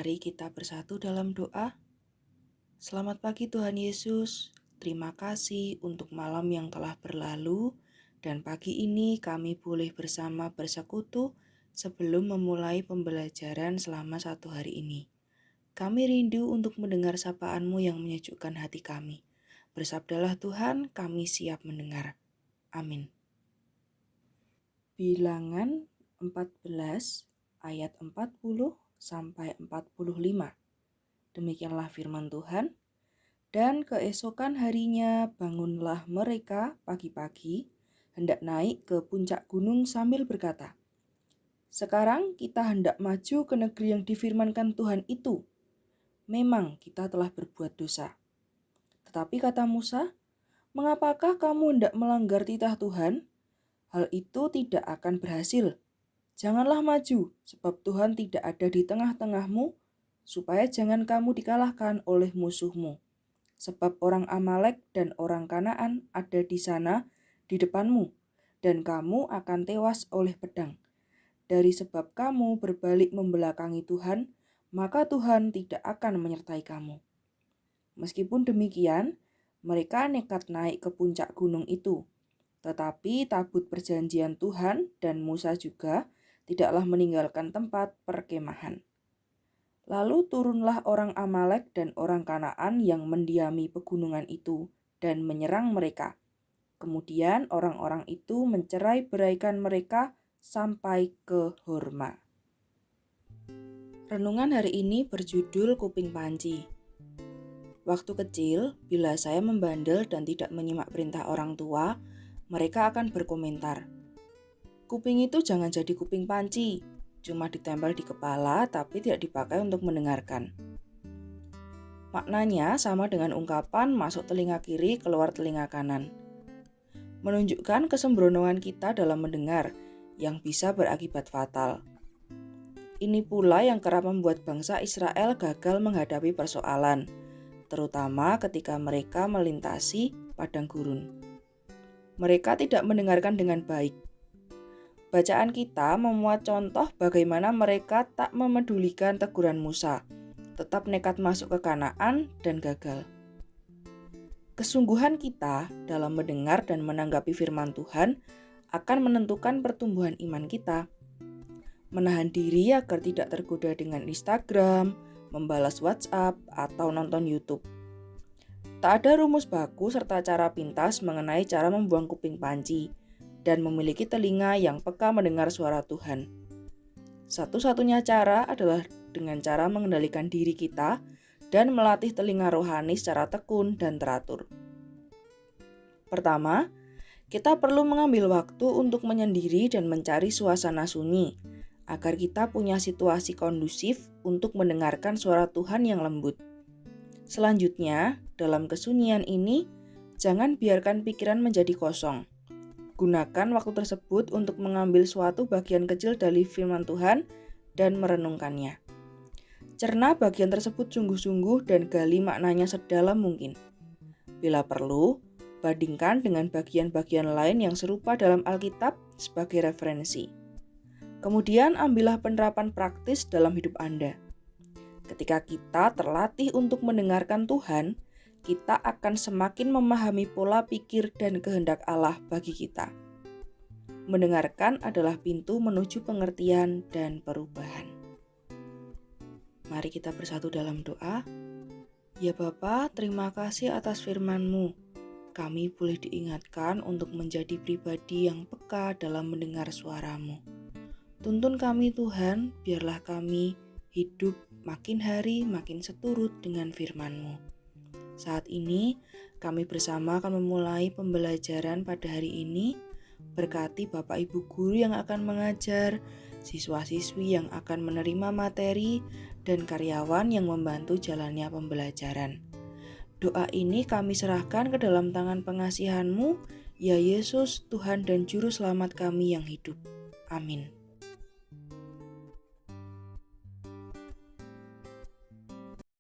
Mari kita bersatu dalam doa. Selamat pagi Tuhan Yesus. Terima kasih untuk malam yang telah berlalu dan pagi ini kami boleh bersama bersekutu sebelum memulai pembelajaran selama 1 hari ini. Kami rindu untuk mendengar sapaan-Mu yang menyejukkan hati kami. Bersabdalah Tuhan, kami siap mendengar. Amin. Bilangan 14 ayat 40 sampai 45. Demikianlah firman Tuhan. Dan keesokan harinya bangunlah mereka pagi-pagi, hendak naik ke puncak gunung sambil berkata, "Sekarang kita hendak maju ke negeri yang difirmankan Tuhan itu. Memang kita telah berbuat dosa." Tetapi kata Musa, "Mengapakah kamu hendak melanggar titah Tuhan? Hal itu tidak akan berhasil. Janganlah maju, sebab Tuhan tidak ada di tengah-tengahmu, supaya jangan kamu dikalahkan oleh musuhmu. Sebab orang Amalek dan orang Kanaan ada di sana di depanmu, dan kamu akan tewas oleh pedang. Dari sebab kamu berbalik membelakangi Tuhan, maka Tuhan tidak akan menyertai kamu." Meskipun demikian, mereka nekat naik ke puncak gunung itu. Tetapi tabut perjanjian Tuhan dan Musa juga tidaklah meninggalkan tempat perkemahan. Lalu turunlah orang Amalek dan orang Kanaan yang mendiami pegunungan itu dan menyerang mereka. Kemudian orang-orang itu mencerai-beraikan mereka sampai ke Horma. Renungan hari ini berjudul Kuping Panci. Waktu kecil, bila saya membandel dan tidak menyimak perintah orang tua, mereka akan berkomentar, "Kuping itu jangan jadi kuping panci, cuma ditempel di kepala tapi tidak dipakai untuk mendengarkan." Maknanya sama dengan ungkapan masuk telinga kiri, keluar telinga kanan. Menunjukkan kesembronoan kita dalam mendengar yang bisa berakibat fatal. Ini pula yang kerap membuat bangsa Israel gagal menghadapi persoalan, terutama ketika mereka melintasi padang gurun. Mereka tidak mendengarkan dengan baik. Bacaan kita memuat contoh bagaimana mereka tak memedulikan teguran Musa, tetap nekat masuk ke Kanaan dan gagal. Kesungguhan kita dalam mendengar dan menanggapi firman Tuhan akan menentukan pertumbuhan iman kita. Menahan diri agar tidak tergoda dengan Instagram, membalas WhatsApp, atau nonton YouTube. Tak ada rumus baku serta cara pintas mengenai cara membuang kuping panci dan memiliki telinga yang peka mendengar suara Tuhan. Satu-satunya cara adalah dengan cara mengendalikan diri kita dan melatih telinga rohani secara tekun dan teratur. Pertama, kita perlu mengambil waktu untuk menyendiri dan mencari suasana sunyi, agar kita punya situasi kondusif untuk mendengarkan suara Tuhan yang lembut. Selanjutnya, dalam kesunyian ini, jangan biarkan pikiran menjadi kosong. Gunakan waktu tersebut untuk mengambil suatu bagian kecil dari firman Tuhan dan merenungkannya. Cerna bagian tersebut sungguh-sungguh dan gali maknanya sedalam mungkin. Bila perlu, bandingkan dengan bagian-bagian lain yang serupa dalam Alkitab sebagai referensi. Kemudian ambillah penerapan praktis dalam hidup Anda. Ketika kita terlatih untuk mendengarkan Tuhan, kita akan semakin memahami pola pikir dan kehendak Allah bagi kita. Mendengarkan adalah pintu menuju pengertian dan perubahan. Mari kita bersatu dalam doa. Ya Bapa, terima kasih atas firman-Mu. Kami boleh diingatkan untuk menjadi pribadi yang peka dalam mendengar suara-Mu. Tuntun kami Tuhan, biarlah kami hidup makin hari makin seturut dengan firman-Mu. Saat ini kami bersama akan memulai pembelajaran pada hari ini. Berkati Bapak Ibu Guru yang akan mengajar, siswa-siswi yang akan menerima materi, dan karyawan yang membantu jalannya pembelajaran. Doa ini kami serahkan ke dalam tangan pengasihan-Mu, ya Yesus, Tuhan dan Juru Selamat kami yang hidup. Amin.